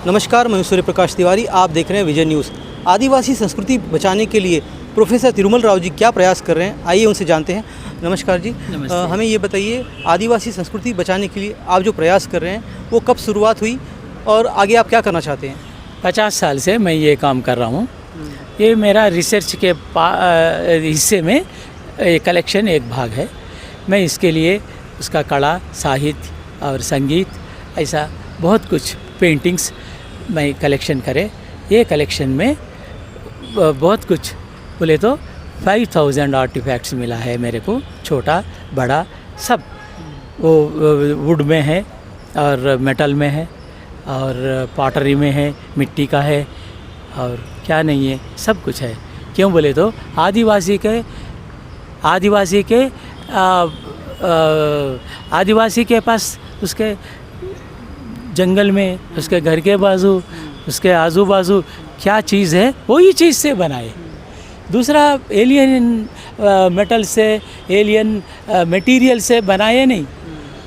नमस्कार, मैं सूर्य प्रकाश तिवारी। आप देख रहे हैं विजय न्यूज़। आदिवासी संस्कृति बचाने के लिए प्रोफेसर तिरुमल राव जी क्या प्रयास कर रहे हैं, आइए उनसे जानते हैं। नमस्कार जी। हमें ये बताइए, आदिवासी संस्कृति बचाने के लिए आप जो प्रयास कर रहे हैं वो कब शुरुआत हुई और आगे आप क्या करना चाहते हैं? 50 साल से मैं ये काम कर रहा हूँ। ये मेरा रिसर्च के हिस्से में कलेक्शन एक भाग है। मैं इसके लिए उसका कला, साहित्य और संगीत, ऐसा बहुत कुछ पेंटिंग्स मैं कलेक्शन करे। ये कलेक्शन में बहुत कुछ बोले तो 5000 आर्टिफैक्ट्स मिला है मेरे को, छोटा बड़ा सब। वो वुड में है और मेटल में है और पॉटरी में है, मिट्टी का है और क्या नहीं है, सब कुछ है। क्यों बोले तो आदिवासी के पास उसके जंगल में, उसके घर के बाजू, उसके आजू बाजू क्या चीज़ है वही चीज़ से बनाए। दूसरा एलियन मेटल से, एलियन मटेरियल से बनाए नहीं।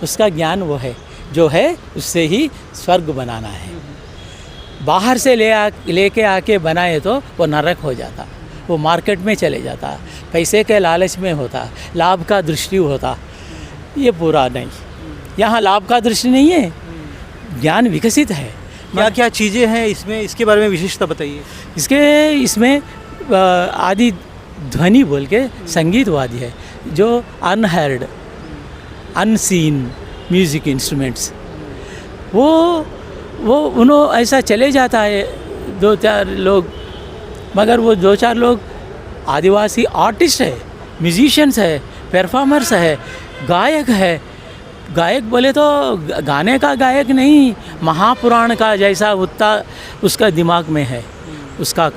उसका ज्ञान वो है जो है, उससे ही स्वर्ग बनाना है। बाहर से लेके आके बनाए तो वो नरक हो जाता, वो मार्केट में चले जाता, पैसे के लालच में होता, लाभ का दृष्टि होता। ये पूरा नहीं, यहाँ लाभ का दृष्टि नहीं है, ज्ञान विकसित है। क्या क्या चीज़ें हैं इसमें, इसके बारे में विशेषता बताइए। इसमें आदि ध्वनि बोल के संगीत वाद्य है, जो अनहर्ड, अनसीन म्यूज़िक इंस्ट्रूमेंट्स, वो उन्हों ऐसा चले जाता है 2-4 लोग, मगर वो 2-4 लोग आदिवासी आर्टिस्ट है, म्यूजिशियंस है, परफॉर्मर्स है, गायक है। गायक बोले तो गाने का गायक नहीं, महापुराण का जैसा उत्ता उसका दिमाग में है। उसका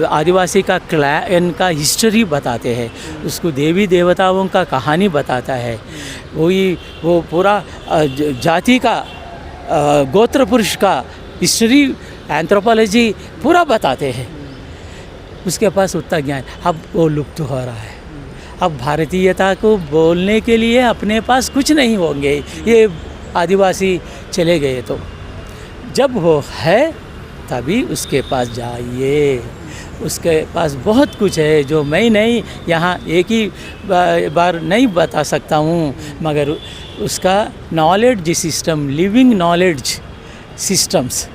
आदिवासी का क्लैन का हिस्ट्री बताते हैं, उसको देवी देवताओं का कहानी बताता है। वो पूरा जाति का, गोत्र पुरुष का हिस्ट्री, एंथ्रोपोलॉजी पूरा बताते हैं। उसके पास उतना ज्ञान अब वो लुप्त हो रहा है। अब भारतीयता को बोलने के लिए अपने पास कुछ नहीं होंगे, ये आदिवासी चले गए। तो जब वो है तभी उसके पास जाइए, उसके पास बहुत कुछ है जो मैं नहीं यहाँ एक ही बार नहीं बता सकता हूँ, मगर उसका knowledge system, living knowledge systems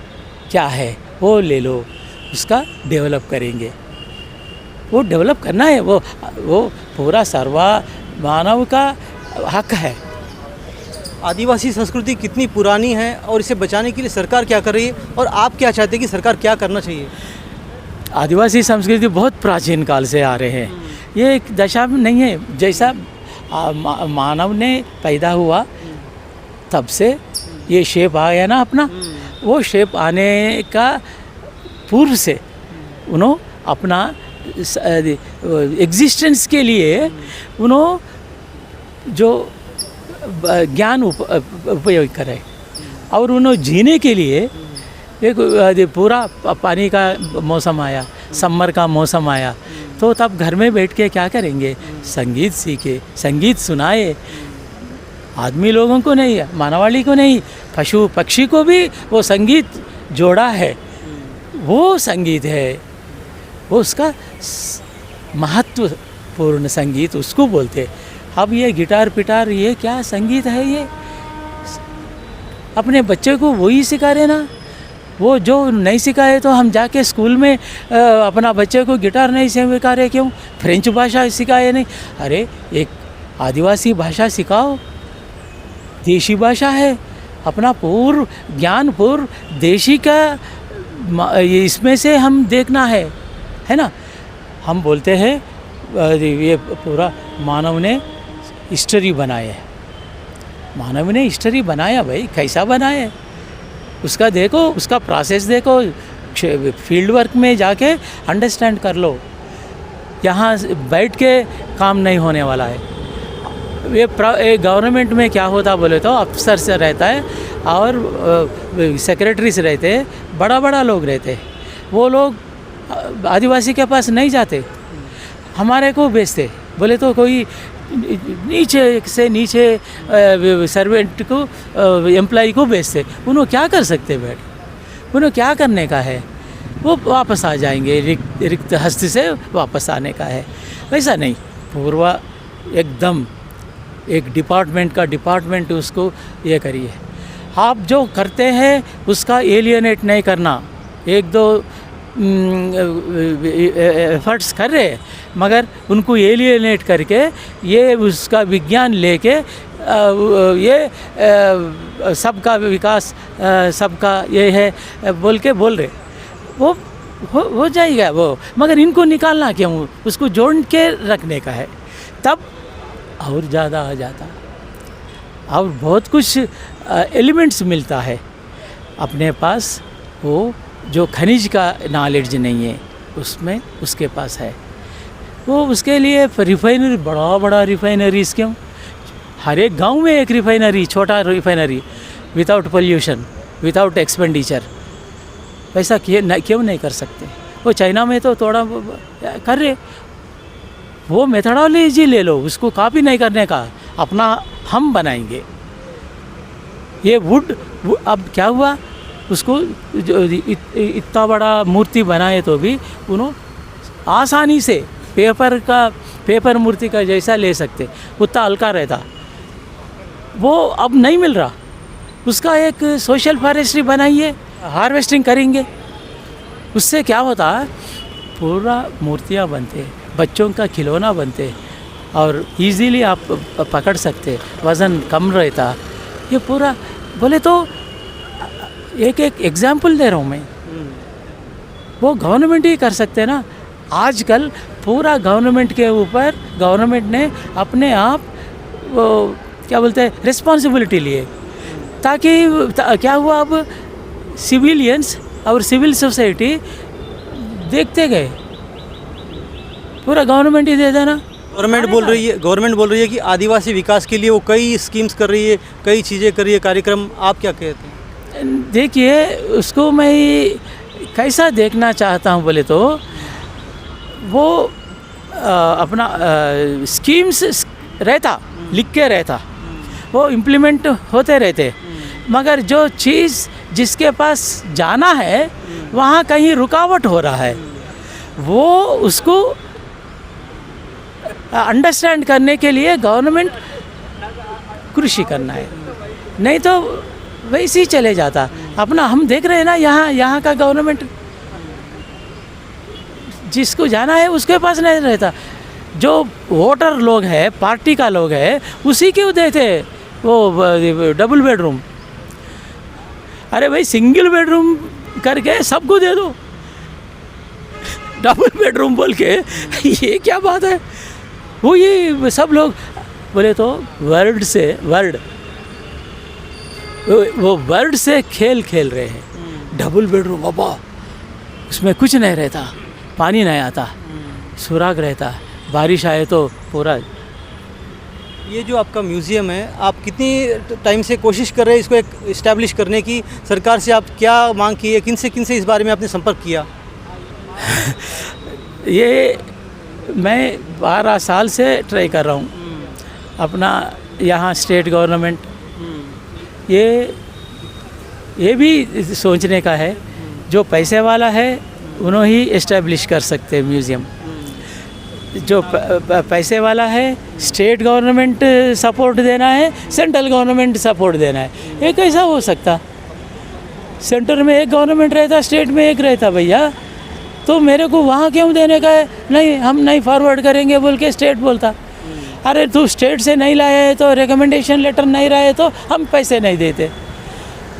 क्या है वो ले लो, उसका डेवलप करेंगे। वो डेवलप करना है, वो पूरा सर्वा मानव का हक है। आदिवासी संस्कृति कितनी पुरानी है और इसे बचाने के लिए सरकार क्या कर रही है, और आप क्या चाहते हैं कि सरकार क्या करना चाहिए? आदिवासी संस्कृति बहुत प्राचीन काल से आ रहे हैं। ये एक दशा में नहीं है, जैसा मानव ने पैदा हुआ तब से ये शेप आया ना अपना, वो शेप आने का पूर्व से उन्होंने अपना एग्जिस्टेंस के लिए उन्होंने जो ज्ञान उपयोग करे, और उन्होंने जीने के लिए एक पूरा पानी का मौसम आया, समर का मौसम आया, तो तब घर में बैठ के क्या करेंगे, संगीत सीखे, संगीत सुनाए। आदमी लोगों को नहीं, मानवाड़ी को नहीं, पशु पक्षी को भी वो संगीत जोड़ा है। वो संगीत है, वो उसका महत्वपूर्ण संगीत उसको बोलते। अब ये गिटार पिटार ये क्या संगीत है? ये अपने बच्चे को वही सिखा रहे ना। वो जो नहीं सिखाए तो हम जाके स्कूल में अपना बच्चे को गिटार नहीं सिखा रहे, क्यों? फ्रेंच भाषा सिखाए नहीं। अरे एक आदिवासी भाषा सिखाओ, देशी भाषा है, अपना पूर्व ज्ञान पूर्व देशी का इसमें से हम देखना है ना। हम बोलते हैं ये पूरा मानव ने हिस्ट्री बनाया है। मानव ने हिस्ट्री बनाया भाई, कैसा बनाया उसका देखो, उसका प्रोसेस देखो, फील्ड वर्क में जाके अंडरस्टैंड कर लो। यहाँ बैठ के काम नहीं होने वाला है। ये गवर्नमेंट में क्या होता बोले तो अफसर से रहता है और सेक्रेटरी से रहते हैं, बड़ा लोग रहते हैं। वो लोग आदिवासी के पास नहीं जाते, हमारे को भेजते। बोले तो कोई नीचे से नीचे सर्वेंट को, एम्प्लॉय को भेजते। उन्होंने क्या कर सकते बैठ? उन्हें क्या करने का है, वो वापस आ जाएंगे, रिक्त हस्ती से वापस आने का है। वैसा नहीं, पूरा एकदम एक डिपार्टमेंट उसको ये करिए। आप जो करते हैं उसका एलियनेट नहीं करना। एक दो एफर्ट्स कर रहे हैं, मगर उनको एलियनेट करके ये उसका विज्ञान लेके ये सबका विकास, सबका ये है बोल रहे, वो हो जाएगा वो, मगर इनको निकालना क्यों, उसको जोड़ के रखने का है, तब और ज़्यादा आ जाता और बहुत कुछ एलिमेंट्स मिलता है अपने पास। वो जो खनिज का नॉलेज नहीं है उसमें उसके पास है, वो उसके लिए रिफाइनरी, बड़ा रिफाइनरीज क्यों, हर एक गांव में एक रिफाइनरी, छोटा refinery, without pollution, without expenditure, वैसा क्यों नहीं कर सकते। वो चाइना में तो थोड़ा कर रहे, वो मेथडोलॉजी ले लो, उसको कॉपी नहीं करने का, अपना हम बनाएंगे। ये वुड अब क्या हुआ, उसको इतना बड़ा मूर्ति बनाए तो भी उन्होंने आसानी से पेपर मूर्ति का जैसा ले सकते, उतना हल्का रहता, वो अब नहीं मिल रहा। उसका एक सोशल फॉरेस्ट्री बनाइए, हार्वेस्टिंग करेंगे, उससे क्या होता है, पूरा मूर्तियाँ बनते, बच्चों का खिलौना बनते और इजीली आप पकड़ सकते, वज़न कम रहता। ये पूरा बोले तो एक एग्जाम्पल दे रहा हूँ मैं, वो गवर्नमेंट ही कर सकते ना। आजकल पूरा गवर्नमेंट के ऊपर, गवर्नमेंट ने अपने आप वो क्या बोलते हैं रिस्पॉन्सिबिलिटी लिए, ताकि क्या हुआ, अब सिविलियंस और सिविल सोसाइटी देखते गए, पूरा गवर्नमेंट ही दे देना। गवर्नमेंट बोल रही है कि आदिवासी विकास के लिए वो कई स्कीम्स कर रही है, कई चीज़ें कर रही है, कार्यक्रम। आप क्या कहते हैं? देखिए, उसको मैं कैसा देखना चाहता हूँ बोले तो, वो अपना स्कीम्स रहता, लिख के रहता, वो इम्प्लीमेंट होते रहते, मगर जो चीज़ जिसके पास जाना है वहाँ कहीं रुकावट हो रहा है, वो उसको अंडरस्टैंड करने के लिए गवर्नमेंट कृषि करना है, नहीं तो वैसे ही चले जाता अपना। हम देख रहे हैं ना, यहाँ का गवर्नमेंट जिसको जाना है उसके पास नहीं रहता। जो वोटर लोग हैं, पार्टी का लोग है, उसी के देते वो डबल बेडरूम। अरे भाई, सिंगल बेडरूम करके सबको दे दो, डबल बेडरूम बोल के ये क्या बात है। वो ये सब लोग बोले तो वर्ड से खेल रहे हैं। डबल बेडरूम, बाबा उसमें कुछ नहीं रहता, पानी नहीं आता, सुराग रहता, बारिश आए तो पूरा। ये जो आपका म्यूज़ियम है, आप कितनी टाइम से कोशिश कर रहे हैं इसको एक इस्टेब्लिश करने की? सरकार से आप क्या मांग की है, किन से इस बारे में आपने संपर्क किया? ये मैं 12 साल से ट्राई कर रहा हूँ अपना, यहाँ स्टेट गवर्नमेंट ये भी सोचने का है, जो पैसे वाला है उन्होंने ही इस्टेब्लिश कर सकते हैं म्यूज़ियम। जो पैसे वाला है, स्टेट गवर्नमेंट सपोर्ट देना है, सेंट्रल गवर्नमेंट सपोर्ट देना है, ये कैसा हो सकता? सेंटर में एक गवर्नमेंट रहता, स्टेट में एक रहता भैया, तो मेरे को वहाँ क्यों देने का है? नहीं, हम नहीं फॉरवर्ड करेंगे बोल के स्टेट बोलता। अरे तू स्टेट से नहीं लाया है तो रिकमेंडेशन लेटर नहीं रहा है तो हम पैसे नहीं देते।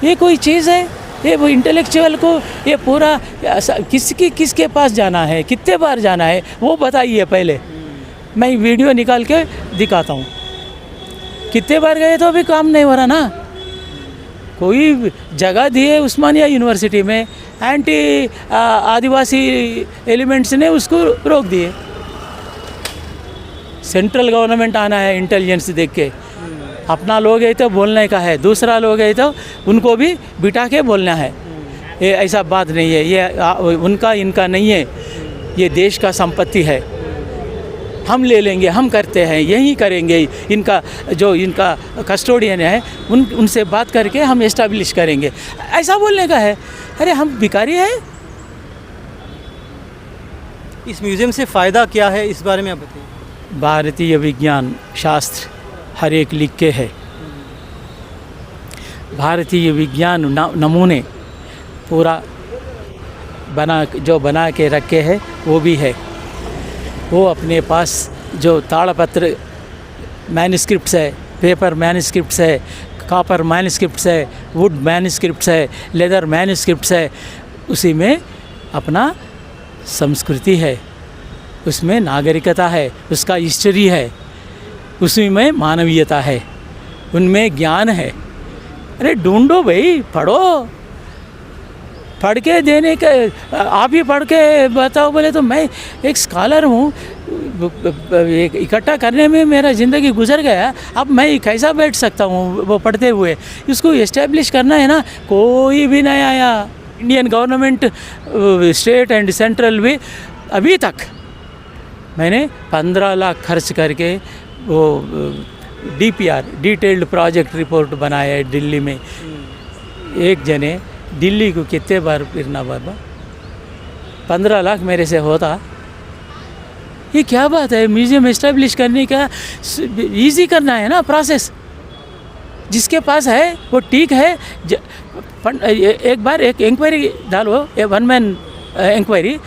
ये कोई चीज़ है? ये वो इंटेलेक्चुअल को ये पूरा किसके पास जाना है, कितने बार जाना है, वो बताइए पहले। मैं वीडियो निकाल के दिखाता हूँ, कितने बार गए तो अभी काम नहीं हो रहा ना। कोई जगह दिए उस्मानिया यूनिवर्सिटी में, एंटी आदिवासी एलिमेंट्स ने उसको रोक दिए। सेंट्रल गवर्नमेंट आना है इंटेलिजेंस देख के, अपना लोग है तो बोलने का है, दूसरा लोग है तो उनको भी बिठा के बोलना है। ये ऐसा बात नहीं है, ये उनका इनका नहीं है, ये देश का संपत्ति है। हम ले लेंगे, हम करते हैं, यही करेंगे, इनका कस्टोडियन है उनसे बात करके हम इस्टेब्लिश करेंगे, ऐसा बोलने का है। अरे हम भिखारी हैं। इस म्यूज़ियम से फ़ायदा क्या है, इस बारे में आप बताइए। भारतीय विज्ञान शास्त्र हर एक लिख के है, भारतीय विज्ञान नमूने पूरा बना के रखे हैं, वो भी है। वो अपने पास जो ताड़पत्र मैन्युस्क्रिप्ट्स है, पेपर मैन्युस्क्रिप्ट्स है, कॉपर मैन्युस्क्रिप्ट्स है, वुड मैन्युस्क्रिप्ट्स है, लेदर मैन्युस्क्रिप्ट्स है, उसी में अपना संस्कृति है, उसमें नागरिकता है, उसका हिस्ट्री है, उसी में मानवीयता है, उनमें ज्ञान है। अरे ढूंढो भाई, पढ़ो, पढ़ के देने का, आप ही पढ़ के बताओ बोले तो मैं एक स्कॉलर हूँ, इकट्ठा करने में मेरा ज़िंदगी गुजर गया, अब मैं कैसा बैठ सकता हूँ वो पढ़ते हुए। इसको इस्टेब्लिश करना है ना, कोई भी नहीं आया। Indian government, state and central भी, अभी तक मैंने 15 लाख खर्च करके वो DPR डिटेल्ड प्रोजेक्ट रिपोर्ट बनाया है दिल्ली में। एक जने दिल्ली को कितने बार फिरना बाबा, 15 लाख मेरे से होता। ये क्या बात है, म्यूज़ियम इस्टेब्लिश करने का इजी करना है ना प्रोसेस। जिसके पास है वो ठीक है। एक बार एक इंक्वायरी डालो, 1 मैन इंक्वायरी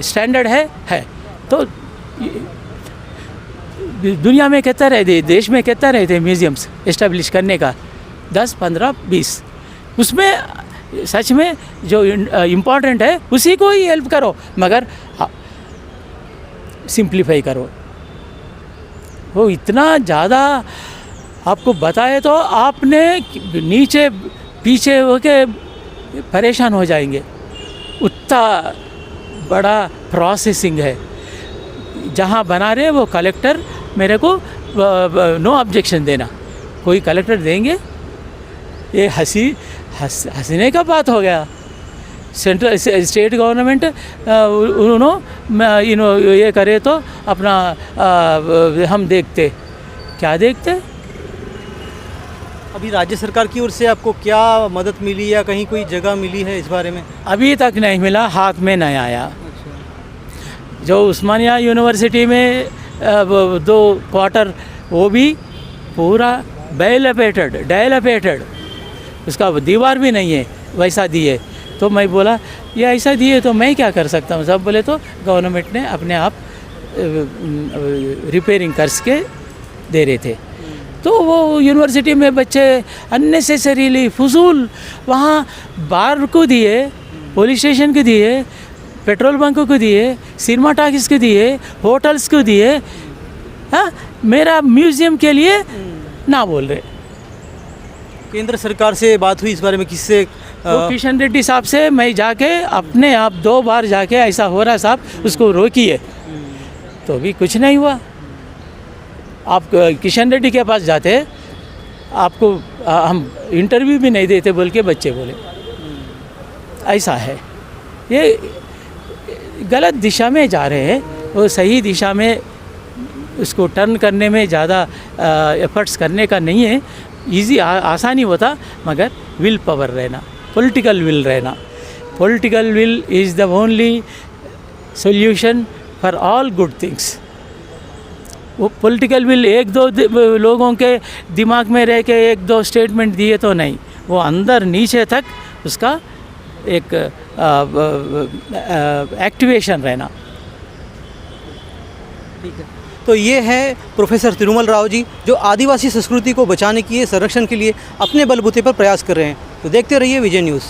स्टैंडर्ड है तो दुनिया में कितना रहते, देश में कितना रहते म्यूज़ियम्स इस्टेब्लिश करने का, 10, 15, 20। उसमें सच में जो इम्पोर्टेंट है उसी को ही हेल्प करो, मगर सिंप्लीफाई करो। वो इतना ज़्यादा आपको बताए तो आपने नीचे पीछे होके परेशान हो जाएंगे। उतना बड़ा प्रोसेसिंग है। जहाँ बना रहे वो कलेक्टर मेरे को नो ऑब्जेक्शन देना, कोई कलेक्टर देंगे, ये हंसने का बात हो गया। सेंट्रल स्टेट गवर्नमेंट उन्होंने ये करे तो अपना हम देखते, क्या देखते। अभी राज्य सरकार की ओर से आपको क्या मदद मिली या कहीं कोई जगह मिली है इस बारे में? अभी तक नहीं मिला, हाथ में नहीं आया। जो उस्मानिया यूनिवर्सिटी में 2 क्वार्टर, वो भी पूरा डायलपेटेड, उसका दीवार भी नहीं है, वैसा दिए। तो मैं बोला ये ऐसा दिए तो मैं क्या कर सकता हूँ। सब बोले तो गवर्नमेंट ने अपने आप रिपेयरिंग करके दे रहे थे। तो वो यूनिवर्सिटी में बच्चे अननेसेसरीली फजूल वहाँ बार को दिए, पुलिस स्टेशन को दिए, पेट्रोल बंक को दिए, सिनेमा टॉकीज को दिए, होटल्स को दिए। हाँ, मेरा म्यूज़ियम के लिए ना बोल रहे। केंद्र सरकार से बात हुई इस बारे में, किससे? तो किशन रेड्डी साहब से मैं जाके अपने आप 2 बार जाके ऐसा हो रहा साहब उसको रोकिए, तो भी कुछ नहीं हुआ। आप किशन रेड्डी के पास जाते आपको हम इंटरव्यू भी नहीं देते बोल के बच्चे बोले। ऐसा है, ये गलत दिशा में जा रहे हैं। वो सही दिशा में उसको टर्न करने में ज़्यादा एफर्ट्स करने का नहीं है। इजी आसानी होता, मगर विल पावर रहना, पॉलिटिकल विल रहना। Political will is the only solution for all good things. वो पॉलिटिकल विल 1-2 लोगों के दिमाग में रह के 1-2 स्टेटमेंट दिए तो नहीं, वो अंदर नीचे तक उसका एक एक्टिवेशन रहना। ठीक है, तो ये है प्रोफेसर तिरुमल राव जी, जो आदिवासी संस्कृति को बचाने के, संरक्षण के लिए अपने बलबूते पर प्रयास कर रहे हैं। तो देखते रहिए विजय न्यूज़।